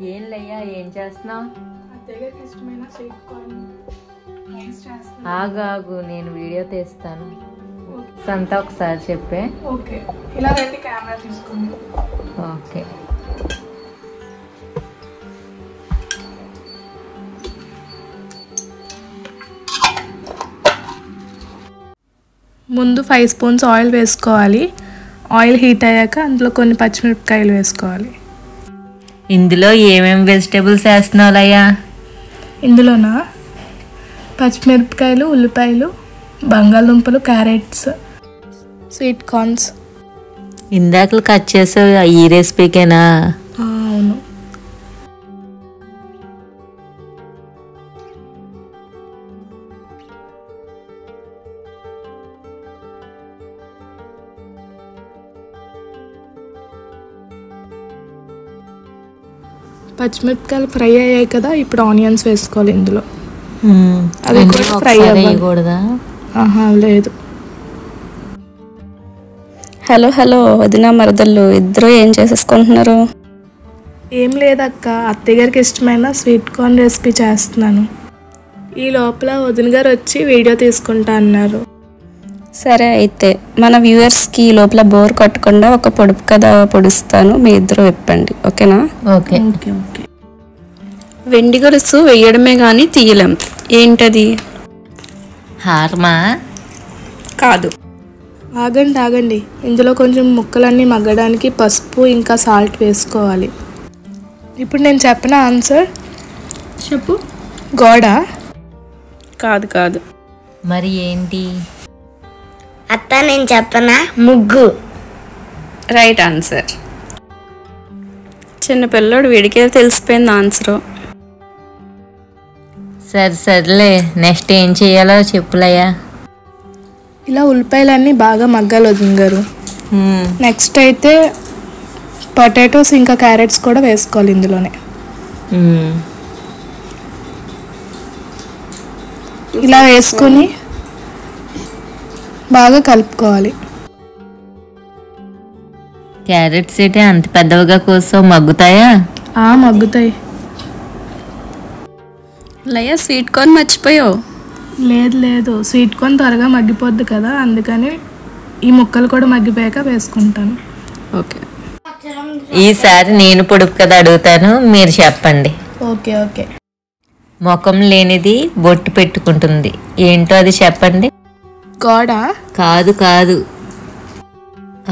ఏం లయ్యా, ఏం చేస్తున్నావు? ఆగు, నేను వీడియో తీస్తాను. సంతా ఒకసారి చెప్పే. ఓకే, ఇలా రండి, కెమెరా తీసుకోండి. ఓకే. ముందు 5 స్పూన్స్ ఆయిల్ వేసుకోవాలి. ఆయిల్ హీట్ అయ్యాక అందులో కొన్ని పచ్చిమిరపకాయలు వేసుకోవాలి. ఇందులో ఏమేమి వెజిటేబుల్స్ వేస్తున్నావులయ్యా? ఇందులోనా పచ్చిమిరపకాయలు, ఉల్లిపాయలు, బంగాళదుంపలు, క్యారెట్స్, స్వీట్ కార్న్స్. ఇందాకలు కట్ చేసావు ఈ రెసిపీకేనా? అవును. పచ్చిమిరపకాయలు ఫ్రై అయ్యాయి కదా, ఇప్పుడు ఆనియన్స్ వేసుకోవాలి ఇందులో. అవి కూడా ఫ్రై అవ్వకూడదా? లేదు. హలో వదిన మరదళ్ళు ఇద్దరు ఏం చేసేసుకుంటున్నారు? ఏం లేదక్క, అత్తయ్య గారికి ఇష్టమైన స్వీట్ కార్న్ రెసిపీ చేస్తున్నాను. ఈ లోపల వదిన గారు వచ్చి వీడియో తీసుకుంటా అన్నారు. సరే, అయితే మన వ్యూవర్స్కి ఈ లోపల బోర్ కొట్టకుండా ఒక పొడుపు కథ పొడుస్తాను, మీ ఇద్దరు విప్పండి. ఓకేనా? ఓకే. వెండి గొలుసు వేయడమే కానీ తీయలేం. ఏంటది? హార్మా? కాదు. ఆగండి, ఇందులో కొంచెం ముక్కలన్నీ మగ్గడానికి పసుపు ఇంకా సాల్ట్ వేసుకోవాలి. ఇప్పుడు నేను చెప్పిన ఆన్సర్ చెప్పు. గోడ? కాదు. మరి ఏంటి? అత్త, నేను చెప్పనా? ముగ్గు. Right answer. చిన్న పిల్లోడు వీడికే తెలిసిపోయింది ఆన్సర్. సర్లే, నెక్స్ట్ ఏం చేయాలో చెప్పులయ్యా. ఇలా ఉల్లిపాయలన్నీ బాగా మగ్గాలి వదిన గారు. నెక్స్ట్ అయితే పొటాటోస్ ఇంకా క్యారెట్స్ కూడా వేసుకోవాలి ఇందులోనే. ఇలా వేసుకొని బాగా కలుపుకోవాలి. క్యారెట్స్ అయితే అంత పెద్దవిగా కోసం మగ్గుతాయా? మగ్గుతాయి. లయ, స్వీట్ కార్న్ మర్చిపోయావు. లేదు, స్వీట్ కార్న్ త్వరగా మగ్గిపోద్ది కదా, అందుకని ఈ ముక్కలు కూడా మగ్గిపోయాక వేసుకుంటాను. ఓకే. ఈసారి నేను పొడుపు కదా అడుగుతాను, మీరు చెప్పండి. ఓకే. ముఖం లేనిది బొట్టు పెట్టుకుంటుంది, ఏంటో అది చెప్పండి. గోడ? కాదు,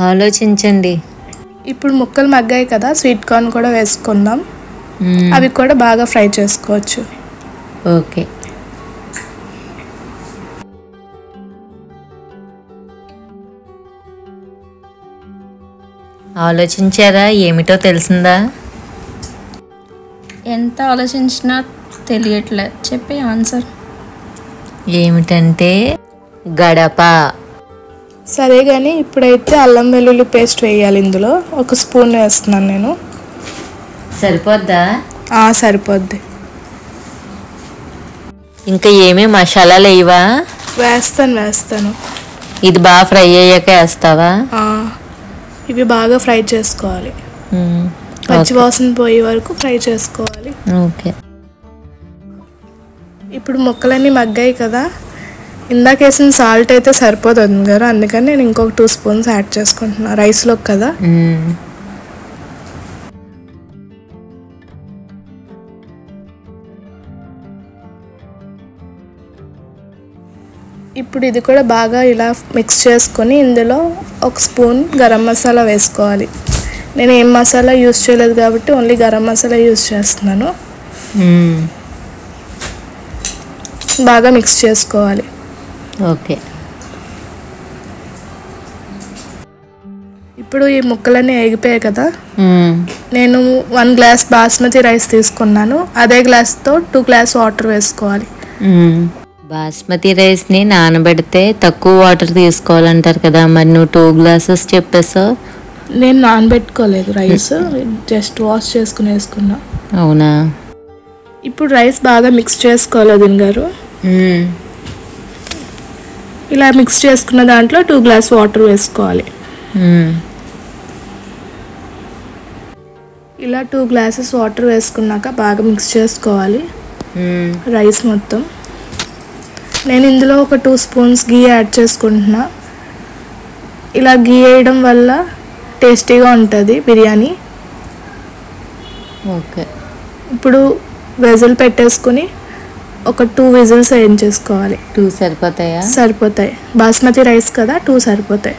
ఆలోచించండి. ఇప్పుడు ముక్కలు మగ్గాయి కదా, స్వీట్ కార్న్ కూడా వేసుకుందాం. అవి కూడా బాగా ఫ్రై చేసుకోవచ్చు. ఓకే. ఆలోచించారా? ఏమిటో తెలిసిందా? ఎంత ఆలోచించినా తెలియట్లే. చెప్పే ఆన్సర్. ఏమిటంటే గడప. సరే కానీ ఇప్పుడైతే అల్లం వెల్లుల్లి పేస్ట్ వేయాలి. ఇందులో 1 స్పూన్ వేస్తున్నాను నేను. సరిపోద్దా? సరిపోద్ది. ఇంకా ఏమీ మసాలాలు వేయవా? వేస్తాను. ఇది బాగా ఫ్రై అయ్యాక వేస్తావా? ఇవి బాగా ఫ్రై చేసుకోవాలి. పచ్చి వాసన పోయే వరకు ఫ్రై చేసుకోవాలి. ఓకే. ఇప్పుడు ముక్కలన్నీ మగ్గాయి కదా, ఇందాక వేసిన సాల్ట్ అయితే సరిపోతుంది కదా, అందుకని నేను ఇంకొక 2 స్పూన్స్ యాడ్ చేసుకుంటున్నా రైస్లోకి కదా. ఇప్పుడు ఇది కూడా బాగా ఇలా మిక్స్ చేసుకొని ఇందులో 1 స్పూన్ గరం మసాలా వేసుకోవాలి. నేను ఏం మసాలా యూజ్ చేయలేదు కాబట్టి ఓన్లీ గరం మసాలా యూజ్ చేస్తున్నాను. బాగా మిక్స్ చేసుకోవాలి. ఓకే. ఇప్పుడు ఈ ముక్కలన్నీ ఎగిపోయాయి కదా, నేను 1 గ్లాస్ బాస్మతి రైస్ తీసుకున్నాను. అదే గ్లాస్తో 2 గ్లాస్ వాటర్ వేసుకోవాలి. బాస్మతి రైస్ని నానబెడితే తక్కువ వాటర్ తీసుకోవాలంటారు కదా, మరి నువ్వు 2 గ్లాసెస్ చెప్పేసావు. నేను నానబెట్టుకోలేదు రైస్, జస్ట్ వాష్ చేసుకుని వేసుకున్నా. అవునా? ఇప్పుడు రైస్ బాగా మిక్స్ చేసుకోవాలి వదిన గారు. ఇలా మిక్స్ చేసుకున్న దాంట్లో 2 గ్లాస్ వాటర్ వేసుకోవాలి. ఇలా 2 గ్లాసెస్ వాటర్ వేసుకున్నాక బాగా మిక్స్ చేసుకోవాలి రైస్ మొత్తం. నేను ఇందులో ఒక 2 స్పూన్స్ గీ యాడ్ చేసుకుంటున్నా. ఇలా గీ వేయడం వల్ల టేస్టీగా ఉంటుంది బిర్యానీ. ఓకే, ఇప్పుడు వెజిల్ పెట్టేసుకుని ఒక 2 విజిల్స్ వేయించేసుకోవాలి. 2 సరిపోతాయా? సరిపోతాయి, బాస్మతి రైస్ కదా 2 సరిపోతాయి.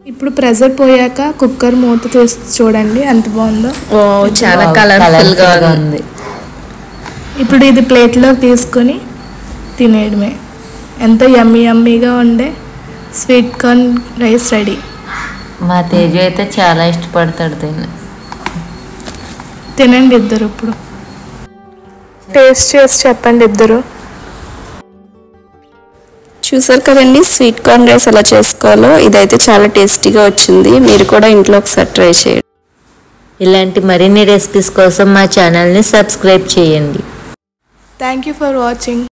ఇప్పుడు ప్రెషర్ పోయాక కుక్కర్ మూత తీసి చూడండి ఎంత బాగుందో. చాలా కలర్ఫుల్గా ఉంది. ఇప్పుడు ఇది ప్లేట్లో తీసుకొని తినేయడమే. ఎంతో యమ్మీగా ఉండే స్వీట్ కార్న్ రైస్ రెడీ. మా తేజు అయితే చాలా ఇష్టపడతాడు దీన్ని. తినండి ఇద్దరు. ఇప్పుడు టేస్ట్ చేసి చెప్పండి ఇద్దరు. చూసారు కదండి స్వీట్ కార్న్ రైస్ ఎలా చేసుకోవాలో. ఇదైతే చాలా టేస్టీగా వచ్చింది. మీరు కూడా ఇంట్లో ఒకసారి ట్రై చేయండి. ఇలాంటి మరిన్ని రెసిపీస్ కోసం మా ఛానల్ని సబ్స్క్రైబ్ చేయండి. Thank you for watching.